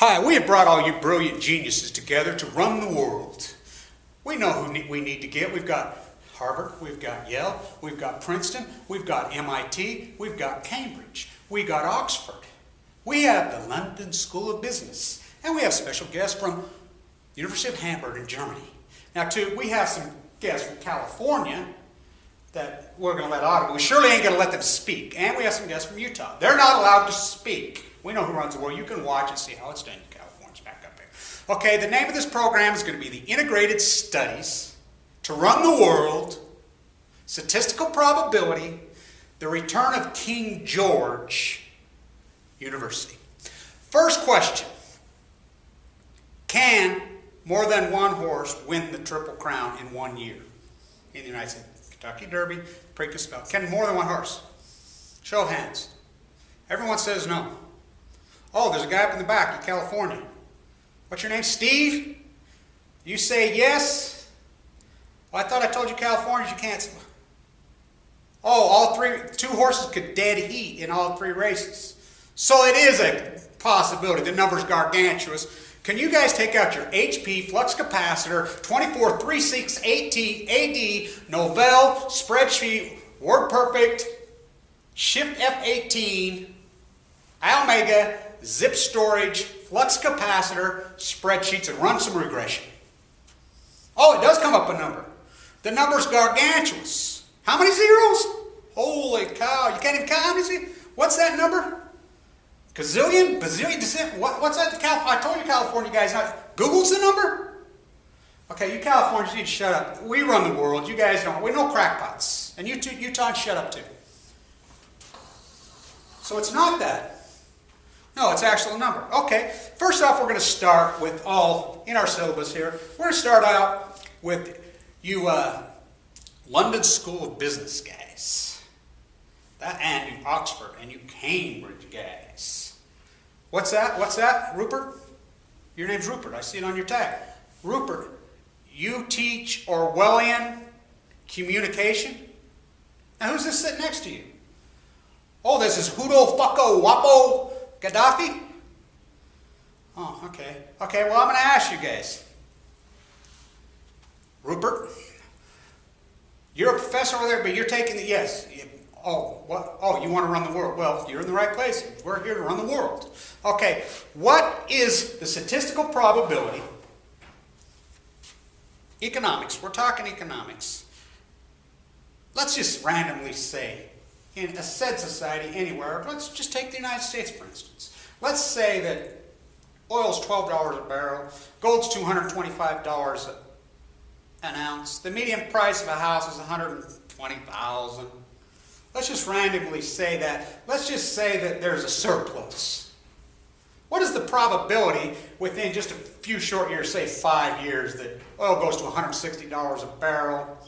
Hi, we have brought all you brilliant geniuses together to run the world. We know who we need to get. We've got Harvard, we've got Yale, we've got Princeton, we've got MIT, we've got Cambridge, we got Oxford. We have the London School of Business, and we have special guests from the University of Hamburg in Germany. Now, too, we have some guests from California that we're going to let audible. We surely ain't going to let them speak. And we have some guests from Utah. They're not allowed to speak. We know who runs the world. You can watch and see how it's done in California. It's back up there. Okay, the name of this program is going to be the Integrated Studies to Run the World, Statistical Probability, the Return of King George University. First question. Can more than one horse win the Triple Crown in 1 year in the United States? Kentucky Derby, Preakness Bell. Can more than one horse? Show of hands. Everyone says no. Oh, there's a guy up in the back in California. What's your name? Steve? You say yes? Well, I thought I told you Californians you can't. Oh, two horses could dead heat in all three races. So it is a possibility. The number's gargantuous. Can you guys take out your HP, flux capacitor, 2436AT, AD, Novell, spreadsheet, WordPerfect, Shift F18, Omega, zip storage, flux capacitor, spreadsheets, and run some regression? Oh, it does come up a number. The number's gargantuous. How many zeros? Holy cow. You can't even count how many zeros? What's that number? Gazillion? Bazillion? What's that? I told you California guys, Google's the number? Okay, you Californians need to shut up. We run the world. You guys don't. We're no crackpots. And you Utahns, shut up too. So it's not that. No, it's actual number. Okay, first off, we're going to start with in our syllabus here, we're going to start out with you London School of Business guys. And you Oxford and you Cambridge guys. What's that? What's that, Rupert? Your name's Rupert. I see it on your tag. Rupert, you teach Orwellian communication? Now, who's this sitting next to you? Oh, this is Hudo Fucko Wapo Gaddafi? Oh, okay. Okay, well, I'm going to ask you guys. Rupert, you're a professor over there, but you're taking the, yes. Oh, what? Oh, you want to run the world. Well, you're in the right place. We're here to run the world. Okay, what is the statistical probability? Economics. We're talking economics. Let's just randomly say, in a said society anywhere, let's just take the United States, for instance. Let's say that oil's $12 a barrel, gold's $225 an ounce. The median price of a house is $120,000. Let's just randomly say that. Let's just say that there's a surplus. What is the probability within just a few short years, say 5 years, that oil goes to $160 a barrel,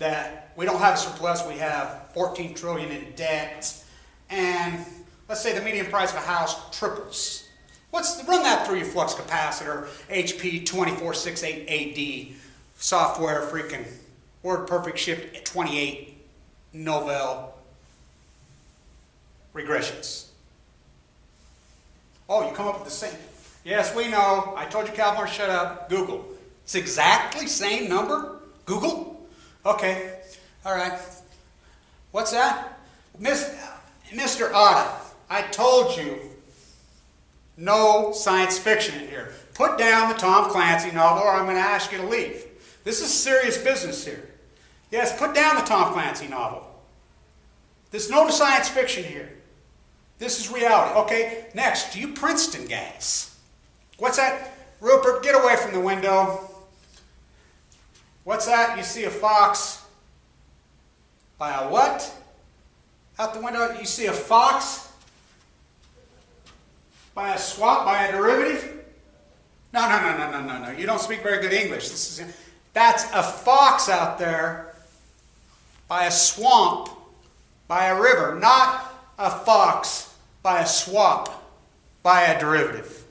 that we don't have a surplus, we have $14 trillion in debt, and let's say the median price of a house triples. Run that through your flux capacitor, HP 2468AD, software freaking WordPerfect Shift 28, Novell, regressions. Oh, you come up with the same. Yes, we know. I told you California, shut up. Google. It's exactly same number? Google? Okay. All right. What's that? Mr. Otta, I told you no science fiction in here. Put down the Tom Clancy novel or I'm going to ask you to leave. This is serious business here. Yes, put down the Tom Clancy novel. There's no science fiction here. This is reality. Okay, next, you Princeton guys. What's that? Rupert, get away from the window. What's that? You see a fox by a what? Out the window, you see a fox by a swap, by a derivative? No. You don't speak very good English. That's a fox out there by a swamp, by a river, not a fox by a swap, by a derivative.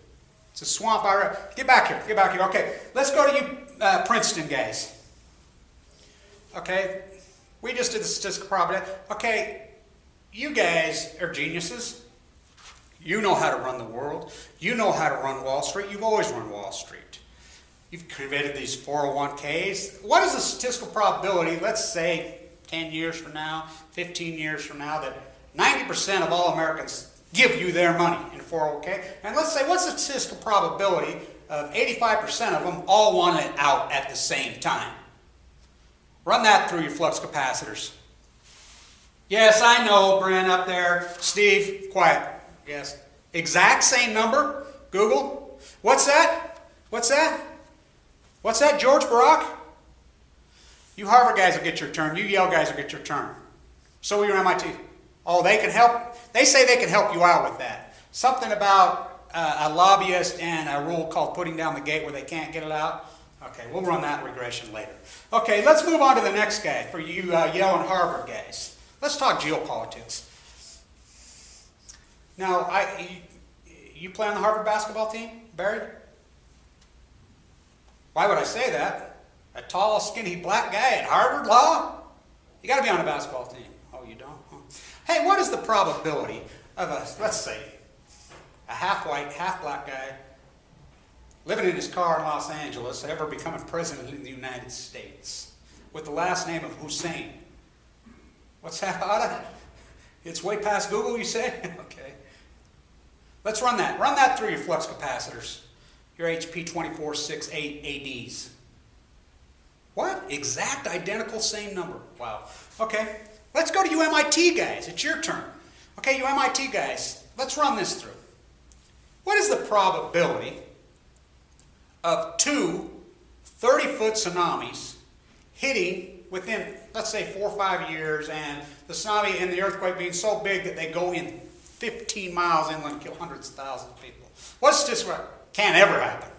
It's a swamp by a river. Get back here. Okay, let's go to you Princeton guys. Okay, we just did the statistical probability. Okay, you guys are geniuses. You know how to run the world. You know how to run Wall Street. You've always run Wall Street. You've created these 401ks. What is the statistical probability, let's say 10 years from now, 15 years from now, that 90% of all Americans give you their money in a 401k? And let's say, what's the statistical probability of 85% of them all want it out at the same time? Run that through your flux capacitors. Yes, I know, Brent up there. Steve, quiet. Yes. Exact same number? Google? What's that? What's that? What's that, George Barack? You Harvard guys will get your turn. You Yale guys will get your turn. So will your MIT. Oh, they can help? They say they can help you out with that. Something about a lobbyist and a rule called putting down the gate where they can't get it out. Okay, we'll run that regression later. Okay, let's move on to the next guy for you Yale and Harvard guys. Let's talk geopolitics. Now, you play on the Harvard basketball team, Barry? Why would I say that? A tall, skinny black guy at Harvard Law? You got to be on a basketball team. Oh, you don't? Huh? Hey, what is the probability of let's say, a half-white, half-black guy living in his car in Los Angeles ever becoming president of the United States with the last name of Hussein? What's that, Ada? It's way past Google, you say? Okay. Let's run that. Run that through your flux capacitors, your HP 2468 ADs. What? Exact, identical, same number. Wow. Okay. Let's go to you MIT guys. It's your turn. Okay, you MIT guys, let's run this through. What is the probability of two 30-foot tsunamis hitting within, let's say, 4 or 5 years, and the tsunami and the earthquake being so big that they go in 15 miles inland and kill hundreds of thousands of people? What's this? Can't ever happen.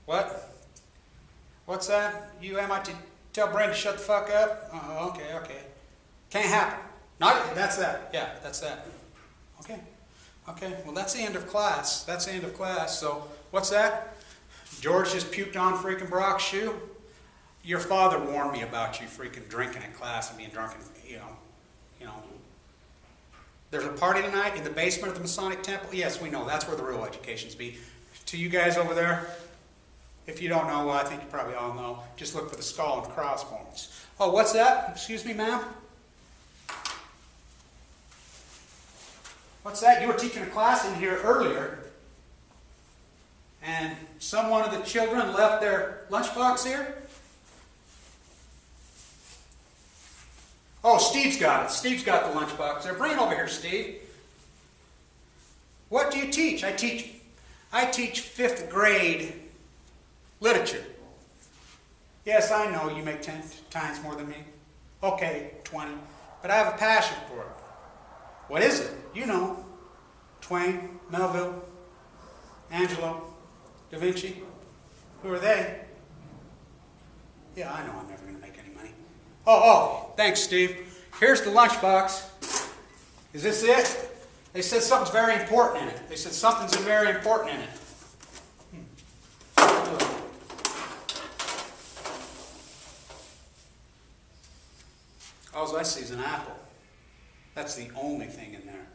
What? What's that? You MIT, tell Brent to shut the fuck up? Okay. Can't happen. That's that. Yeah, that's that. Okay. Well, that's the end of class. So, what's that? George just puked on freaking Brock's shoe? Your father warned me about you freaking drinking in class and being drunk and, you know. There's a party tonight in the basement of the Masonic Temple. Yes, we know. That's where the real educations be. To you guys over there, if you don't know, well, I think you probably all know, just look for the skull and crossbones. Oh, what's that? Excuse me, ma'am? What's that? You were teaching a class in here earlier, and one of the children left their lunchbox here? Oh, Steve's got it. Steve's got the lunchbox there. Bring it over here, Steve. What do you teach? I teach 5th grade literature. Yes, I know you make 10 times more than me. Okay, 20. But I have a passion for it. What is it? You know. Twain, Melville, Angelo, Da Vinci. Who are they? Yeah, I know I'm never going to make any money. Oh, thanks, Steve. Here's the lunchbox. Is this it? They said something's very important in it. All I see is an apple. That's the only thing in there.